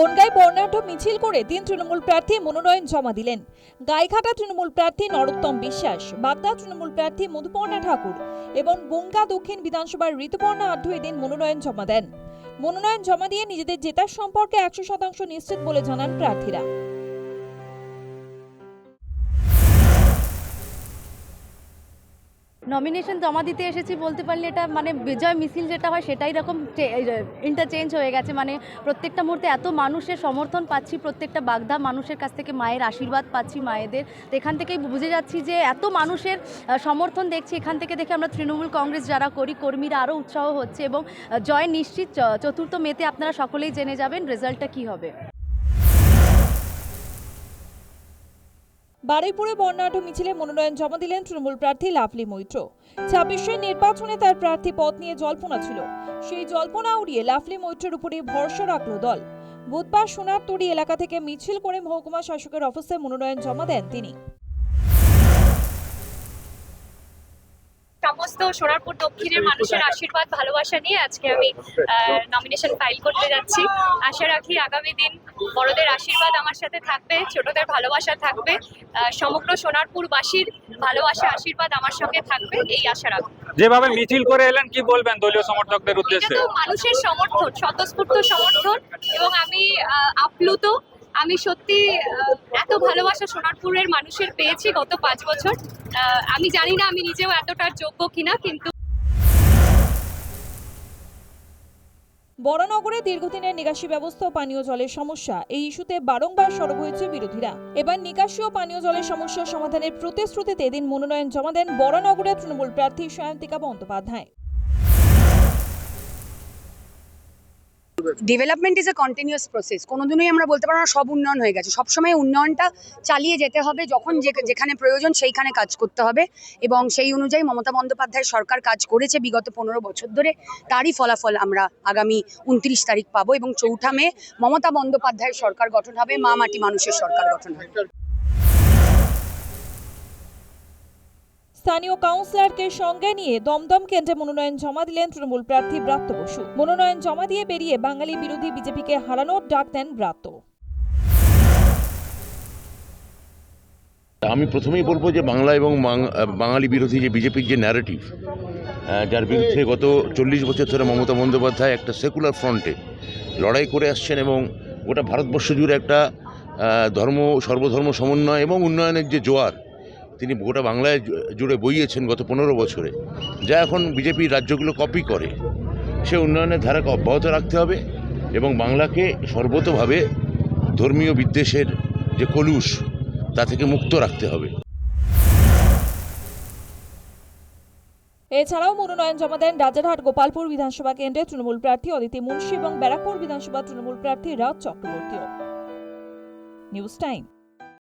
বনগাঁয় বর্ণাঢ্য মিছিল করে 3 তৃণমূল প্রার্থী মনোনয়ন জমা দিলেন। গাইঘাটা তৃণমূল প্রার্থী নরোত্তম বিশ্বাস, বাগদা তৃণমূল প্রার্থী মধুপর্ণা ঠাকুর এবং বনগাঁ দক্ষিণ বিধানসভার ঋতুপর্ণা আঢ্য এদিন মনোনয়ন জমা দেন। মনোনয়ন জমা দিয়ে নিজেদের জেতার সম্পর্কে 100% নিশ্চিত বলে জানান প্রার্থীরা। নমিনেশন জমা দিতে এসেছি বলতে পারলে এটা মানে বিজয় মিছিল যেটা হয় সেটাই রকম ইন্টারচেঞ্জ হয়ে গেছে। মানে প্রত্যেকটা মুহূর্তে এত মানুষের সমর্থন পাচ্ছি, প্রত্যেকটা বাগদা মানুষের কাছ থেকে মায়ের আশীর্বাদ পাচ্ছি মায়েদের। তো এখান থেকেই বুঝে যাচ্ছি যে এত মানুষের সমর্থন দেখছি, এখান থেকে দেখে আমরা তৃণমূল কংগ্রেস যারা করি কর্মীরা আরও উৎসাহ হচ্ছে এবং জয় নিশ্চিত। 4 মেতে আপনারা সকলেই জেনে যাবেন রেজাল্টটা কী হবে। বারুইপুরে বর্ণাঢ্য মিছিলে মনোনয়ন জমা দিলেন তৃণমূল প্রার্থী লাভলি মৈত্র। 26 নির্বাচনে তার প্রার্থী পদ নিয়ে জল্পনা ছিল, সেই জল্পনা উড়িয়ে লাভলি মৈত্রের উপরে ভরসা রাখল দল। বুধবার সোনারতড়ি এলাকা থেকে মিছিল করে মহকুমা শাসকের অফিসে মনোনয়ন জমা দেন তিনি। সমস্ত সোনারপুর দক্ষিণের মানুষের আশীর্বাদ ভালোবাসা নিয়ে আজকে আমি নমিনেশন ফাইল করতে যাচ্ছি। আশা রাখি আগামী দিন বড়দের আশীর্বাদ আমার সাথে থাকবে, ছোটদের ভালোবাসা থাকবে, সমগ্র সোনারপুরবাসীর ভালোবাসা আশীর্বাদ আমার সঙ্গে থাকবে, এই আশা রাখবো। যেভাবে মিছিল করে এলেন কি বলবেন দলীয় সমর্থকদের উদ্দেশ্যে? মানুষের সমর্থন, স্বতঃস্ফূর্ত সমর্থন, এবং আমি আপ্লুত। আমি সত্যি এত ভালোবাসা সোনারপুরের মানুষের পেয়েছি গত 5 বছর। আমি জানি না আমি নিজেও এতটার যোগ্য কিনা, কিন্তু বরানগরে দীর্ঘদিনের নিকাশি ব্যবস্থা ও পানীয় জলের সমস্যা, এই ইস্যুতে বারংবার সরব হয়েছে বিরোধীরা। এবার নিকাশি ও পানীয় জলের সমস্যা সমাধানের প্রতিশ্রুতিতে এদিন মনোনয়ন জমা দেন বরানগরের তৃণমূল প্রার্থী Sayantika Bandyopadhyay. Development is a continuous process. কোনোদিনই আমরা বলতে পারবো না সব উন্নয়ন হয়ে গেছে। সবসময় উন্নয়নটা চালিয়ে যেতে হবে, যখন যেখানে প্রয়োজন সেইখানে কাজ করতে হবে, এবং সেই অনুযায়ী মমতা বন্দ্যোপাধ্যায়ের সরকার কাজ করেছে বিগত 15 বছর ধরে। তারই ফলাফল আমরা আগামী 29 তারিখ পাবো, এবং 4 মে মমতা বন্দ্যোপাধ্যায়ের সরকার গঠন হবে, মা মাটি মানুষের সরকার গঠন হবে। স্থানীয় কাউন্সিলরকে সঙ্গে নিয়ে দমদম কেন্দ্রে মনোনয়ন জমা দিলেন তৃণমূল প্রার্থী ব্রাত্য বসু। মনোনয়ন জমা দিয়ে বেরিয়ে বাঙালি বিরোধী বিজেপিকে হারানোর ডাক দেন ব্রাত্য। আমি প্রথমেই বলবো যে বাংলা এবং বাঙালি বিরোধী যে বিজেপির যে ন্যারেটিভ, যার বিরুদ্ধে গত 40 বছর ধরে মমতা বন্দ্যোপাধ্যায় একটা সেকুলার ফ্রন্টে লড়াই করে আসছেন, এবং গোটা ভারতবর্ষ জুড়ে একটা সর্বধর্ম সমন্বয় এবং উন্নয়নের যে জোয়ার তিনি গোটা বাংলায় জুড়ে বইয়েছেন গত 15 বছরে, যা এখন বিজেপির রাজ্যগুলো কপি করে। সে উন্নয়নের ধারাকে অব্যাহত রাখতে হবে এবং বাংলাকে সর্বতোভাবে ধর্মীয় বিদ্বেষের যে কলুষ তা থেকে মুক্ত রাখতে হবে। এছাড়াও মনোনয়ন জমা দেন রাজারহাট গোপালপুর বিধানসভা কেন্দ্রে তৃণমূল প্রার্থী অদিতি মুন্সি এবং ব্যারাকপুর বিধানসভা তৃণমূল প্রার্থী রাজ চক্রবর্তীও। News time.